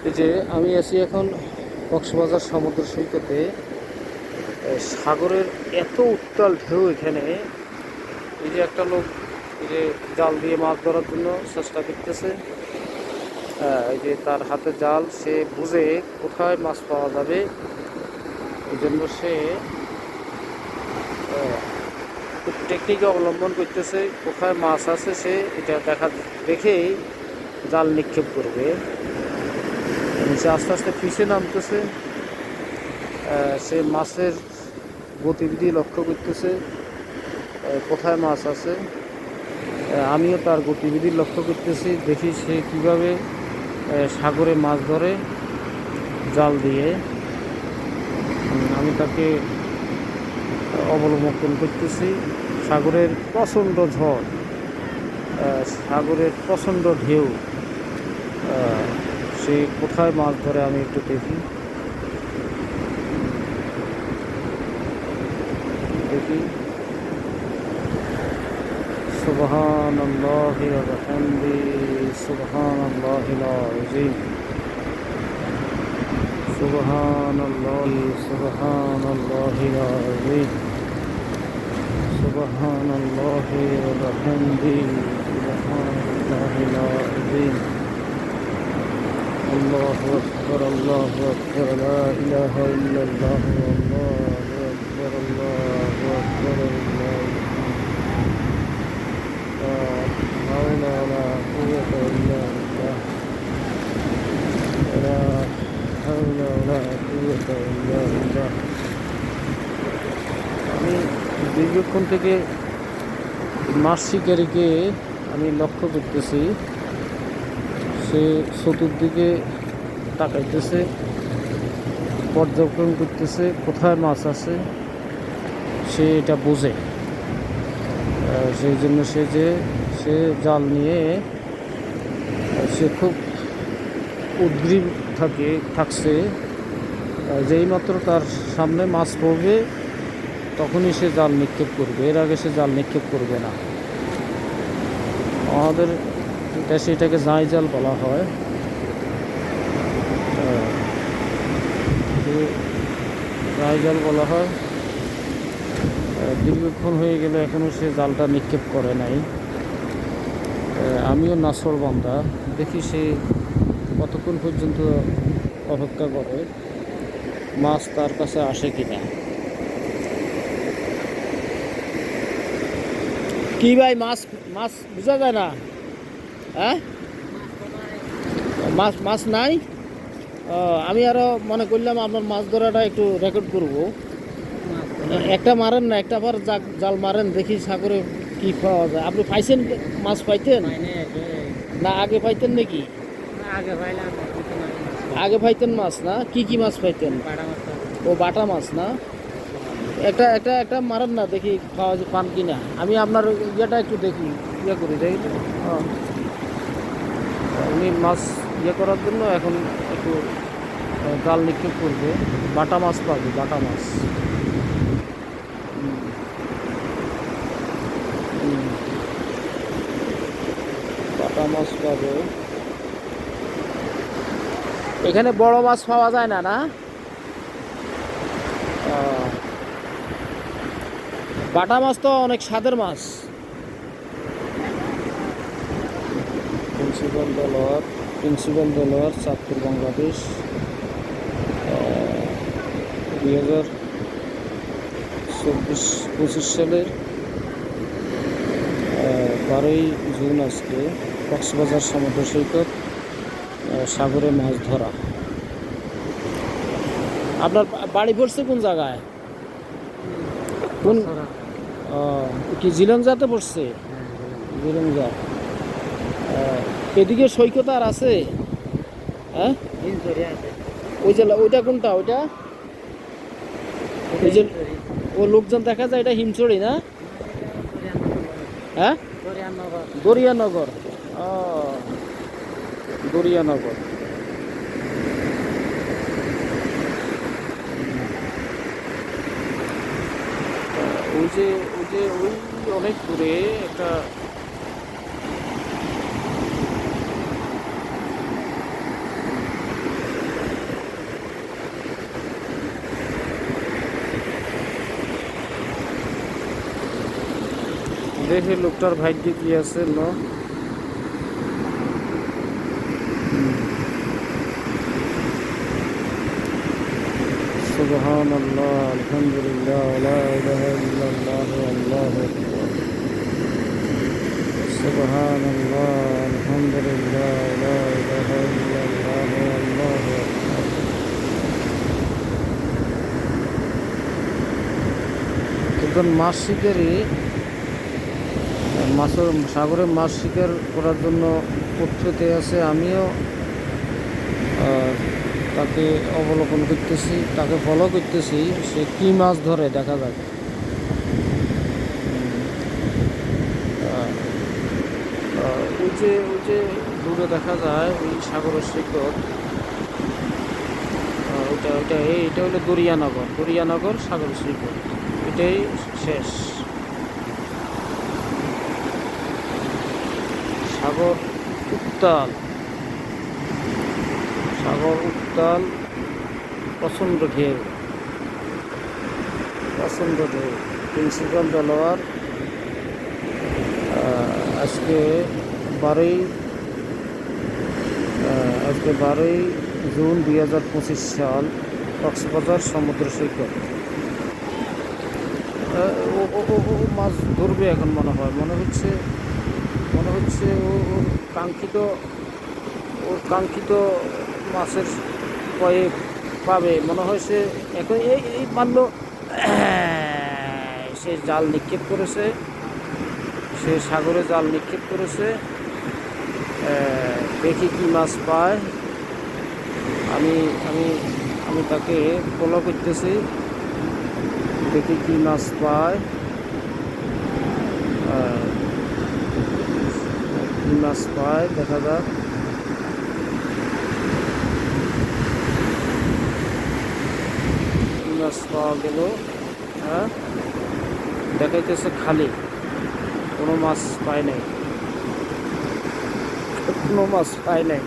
এই যে আমি আছি এখন কক্সবাজার সমুদ্র সৈকতে। সাগরের এত উত্তাল ঢেউ এখানে। এই যে একটা লোক এই যে জাল দিয়ে মাছ ধরার জন্য চেষ্টা করতেছে। এই যে তার হাতে জাল, সে বুঝে কোথায় মাছ পাওয়া যাবে, এই জন্য সে টেকনিক অবলম্বন করতেছে। কোথায় মাছ আছে সে এটা দেখেই জাল নিক্ষেপ করবে। সে আস্তে আস্তে পিছিয়ে নামতেছে। সে মাছের গতিবিধি লক্ষ্য করতেছে, কোথায় মাছ আছে। আমিও তার গতিবিধি লক্ষ্য করতেছি, দেখি সে কীভাবে সাগরে মাছ ধরে জাল দিয়ে। আমি তাকে অবলম্বন করতেছি। সাগরের প্রচণ্ড ঝড়, সাগরের প্রচণ্ড ঢেউ, সে কোথায় মাছ ধরে আমি একটু দেখি। সুবহানাল্লাহি ওয়া বিহামদিহি, সুবহানাল্লাহিল আযীম, সুবহানাল্লাহিল আযীম, সুবহানাল্লাহি ওয়া বিহামদিহি, সুবহানাল্লাহিল আযীম। আল্লাহু আকবার, আল্লাহু আকবার, লা ইলাহা ইল্লাল্লাহ, আল্লাহু আকবার, আল্লাহু আকবার, আমি দীর্ঘক্ষণ থেকে মাছ শিকারীকে আমি লক্ষ্য করতেছি। সে চতুর্দিকে তাকাইতেছে, পর্যবেক্ষণ করতেছে কোথায় মাছ আছে, সে এটা বোঝে। সেই জন্য সে জাল নিয়ে সে খুব উদ্গ্রীব থাকছে। যেই মাত্র তার সামনে মাছ পড়বে তখনই সে জাল নিক্ষেপ করবে, এর আগে সে জাল নিক্ষেপ করবে না। আমাদের দেশে এটাকে জাঁই জাল বলা হয়। জাঁই জাল বলা হয়। দীর্ঘক্ষণ হয়ে গেলে এখনও সে জালটা নিক্ষেপ করে নাই। আমিও নাছর বান্দা, দেখি সে কতক্ষণ পর্যন্ত অপেক্ষা করে, মাছ তার কাছে আসে কিনা। কি ভাই, মাছ মাছ বোঝা যায় না? হ্যাঁ, মাছ নাই। আমি আরো মনে করলাম আপনার মাছ ধরাটা একটু রেকর্ড করব। একটা মারেন না, একটা বার জাল মারেন, দেখি সাগরে কি পাওয়া যায়। আপনি পাইছেন মাছ? পাইতেন না আগে পাইতেন নাকি? আগে পাইতেন মাছ না? কি মাছ পাইতেন? ও, বাটা মাছ না? একটা একটা একটা মারেন না, দেখি পান কিনা। আমি আপনার ইয়েটা একটু দেখি, করি দেখি। উনি মাছ করার জন্য এখন একটু জাল নিক্ষেপ করবে। বাটা মাছ পাবে, বাটা মাছ। বাটা মাছ পাবে। এখানে বড় মাছ পাওয়া যায় না, না? বাটা মাছ তো অনেক স্বাদের মাছ। Principal dollar Chandpur, Bangladesh. 2024-25 সালের 12ই জুন আজকে কক্সবাজার সমুদ্র সৈকত, সাগরে মাছ ধরা। আপনার বাড়ি পড়ছে কোন জায়গায়? কোন কি জিলংজাতে পড়ছে? জিলংজা। এদিকে সৈকত আর আছে? হ্যাঁ, ওই যে ওইটা কোনটা? ওইটা ওই যে ও লোকজন দেখা যায়, এটা হিমচড়ি না? হ্যাঁ, দরিয়ানগর। দরিয়ানগর। ওই যে ওই অনেক দূরে একটা দেখি লোকটার ভাগ্যে কি আছে নো। সুবহানাল্লাহ, আলহামদুলিল্লাহ, লা ইলাহা ইল্লাল্লাহ, আল্লাহু আকবার। সুবহানাল্লাহ, আলহামদুলিল্লাহ, লা ইলাহা ইল্লাল্লাহ, আল্লাহু আকবার। একজন মাছ শিকারী সাগরে মাছ শিকার করার জন্য প্রস্তুতি আছে। আমিও তাকে অবলোকন করতেছি, তাকে ফলো করতেছি, সে কি মাছ ধরে দেখা যাক। ওই যে দূরে দেখা যায় ওই সাগরের সৈকত, এটা হলো দরিয়ানগর সাগরের সৈকত, এটাই শেষ। সাগর উত্তাল, প্রচণ্ড ঢেউ। প্রিন্সিপাল ডেলাওয়ার আজকে 12ই জুন 2025 সাল, কক্সবাজার সমুদ্র সৈকত। ও মাছ ধরবে এখন মনে হচ্ছে ওর কাঙ্ক্ষিত মাছের কয়েক পাবে মনে হয়। সে এখন এই মানল, সে জাল নিক্ষেপ করেছে, সে সাগরে জাল নিক্ষেপ করেছে। দেখি কি মাছ পায়। আমি আমি আমি তাকে ফলো করতেছি, দেখি কি মাছ পায়। কি মাছ পায় দেখা যাক। কি মাছ পাওয়া গেল? হ্যাঁ, দেখাইতেছে খালি, কোনো মাছ পায় নাই, কোনো মাছ পায় নাই।